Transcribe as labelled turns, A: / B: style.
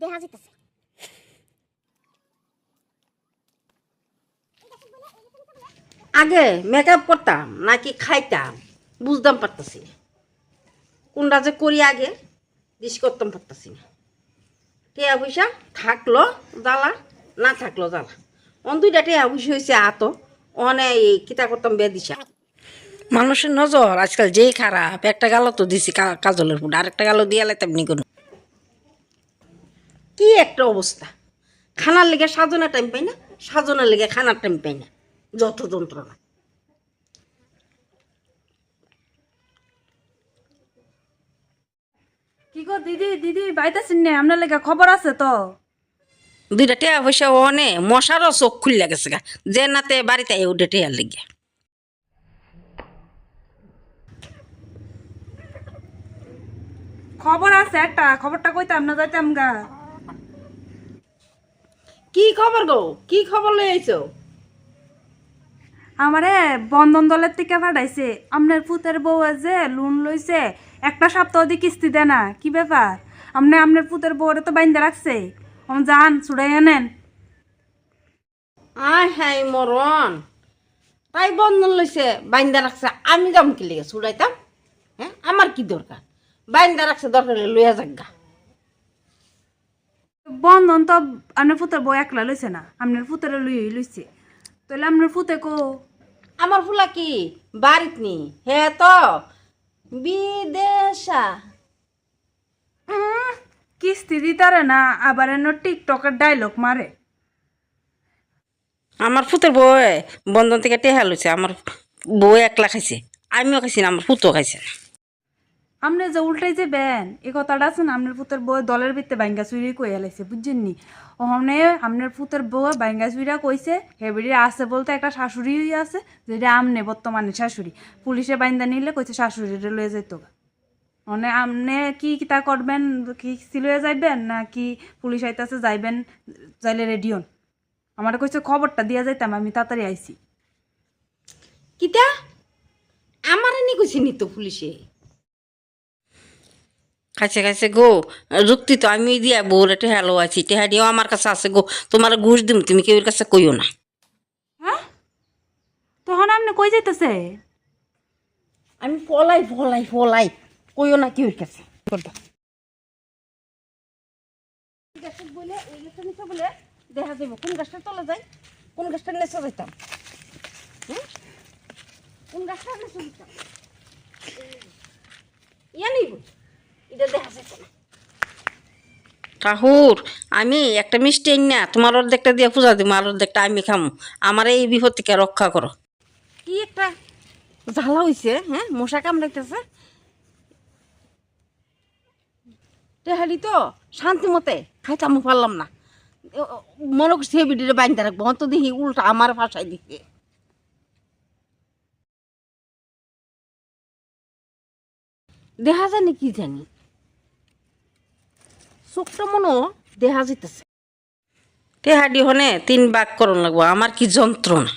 A: দেখা যাইতেছে।
B: আগে মেকআপ করতাম নাকি খাইতাম বুঝতাম পারতাছি না। কোনটা যে করি আগে ডিস করতাম পারতাছি না। টেয়া পয়সা থাকলো জ্বালা, না থাকলো জ্বালা। অন দুইটা টেয়া পয়সা হয়েছে আত অনে কিতা করতাম বেদিসা। মানুষের নজর আজকাল যেই খারাপ, একটা গালো তো দিছি কাজলের ফুট, আরেকটা গালো দিয়ে লাইতাম নি কোনো। কি একটা অবস্থা! খানার লেগে সাজনের টাইম পাই না, সাজনের লেগে খানার টাইম পাই না, যত যন্ত্রণা।
C: কি গো দিদি দিদি বাইতেছেন না? আপনার লেগে খবর আছে তো?
B: দুইটা টেয়া পয়সা অনে মশারও চোখ খুললে গেছে গা, যে নাতে বাড়িতে উঠে টেয়ার লেগে।
C: খবর আছে একটা, খবরটা কইতাম না যাইতাম গা।
B: কি খবর গো? কি খবর লই আইছো?
C: আমারে বন্ধন দলের থেকে পাঠাইছে, আপনার পুতের বউ যে লোন লইছে, একটা সপ্তাহ দিয়ে কিস্তি দেয় না। কি ব্যাপার? আপনার পুতের বউরে তো বাইন্দা রাখছে, যান ছুড়াইয়া নেন।
B: আয় হাই মরণ! তাই বন্ধন লইছে, বাইন্দা রাখছে, আমি যাম কি লেগে ছুড়াইতাম? হ্যাঁ, আমার কি দরকার? বাইন্দা রাখছে, দরকার হলে লইয়া যাক গা।
C: বন্ধন তো আপনার পুতের বউ একলা লইছে না, আপনার পুতেরে লইছে। তাহলে আপনার পুতে কো?
B: আমার ফুলা কি বাড়িত নি, হে তো বিদেশা।
C: কিস্তি দিতারে না, আবার এনে টিকটকের ডায়লগ মারে।
B: আমার ফুতের বউ বন্ধন থেকে টেহা লইছে, আমার বউ একলা খাইছে, আমিও খাইছি না, আমার ফুতও খাইছে না।
C: আপনি যে উল্টাই যে বেন এই কথাটা আছে না, আপনার পুতের বউ দলের ভিতরে বাইঙ্গা চুরি কই এলাইছে, বুঝছেন নি? ওখানে আপনার পুতের বউ বাইঙ্গা চুরিরা কইছে হেবিড়ি আছে বলতে একটা শাশুড়ি আছে, যেটা আমনে বর্তমানে শাশুড়ি। পুলিশে বাইন্দা নিলে কইছে শাশুড়িরে লয়ে যেত। মানে আপনি কি তা করবেন? কি সিলয়ে যাইবেন না কি পুলিশ আইতাছে যাইবেন? যাইলে রেডিওন আমার কইছে খবরটা দিয়া যাইতাম, আমি তাড়াতাড়ি আইছি।
B: কিতা আমার নি কইছি নি তো পুলিশে। খাইছে খাইছে গো, যুক্তি তো আমি দিয়া বউরে টেহা লো আছি, টেহা দিও আমার কাছে আছে গো, তোমার ঘুষ দিম, তুমি কেউ কাছে কইও না।
C: হ্যাঁ, তখন আপনি কই যাইতেছে?
B: আমি ফলাই ফলাই ফলাই কইও না কেউ কাছে। বলে ওই গাছটা নিচে বলে দেখা যাবো কোন গাছটা তলে যায়, কোন গাছটা নেচে যাইতাম। হ্যাঁ, কোন গাছটা নেচে যাইতাম ইয়া নিব, এটা দেখা যাইত না। ঠাকুর, আমি একটা মিষ্টি না তোমার অর্ধেকটা দিয়ে পূজা দিব, আর অর্ধেকটা আমি খামু। আমার এই বিপদ থেকে রক্ষা করো। কি একটা জ্বালা হইছে, হ্যাঁ, মশা কামড়াইতেছে। টেহারি তো শান্তি মতে খাইতাম পারলাম না, মনে করছি বিডিরে বাইন্দা রাখবো, অন্ত দেখি উল্টা আমার ভাষায় দিচ্ছে। দেখা জানি কি জানি, চোখটা মনে দেখা যেতেছে। টেহাডি হনে 3 ভাগ করন লাগবো, আমার কি যন্ত্রণা।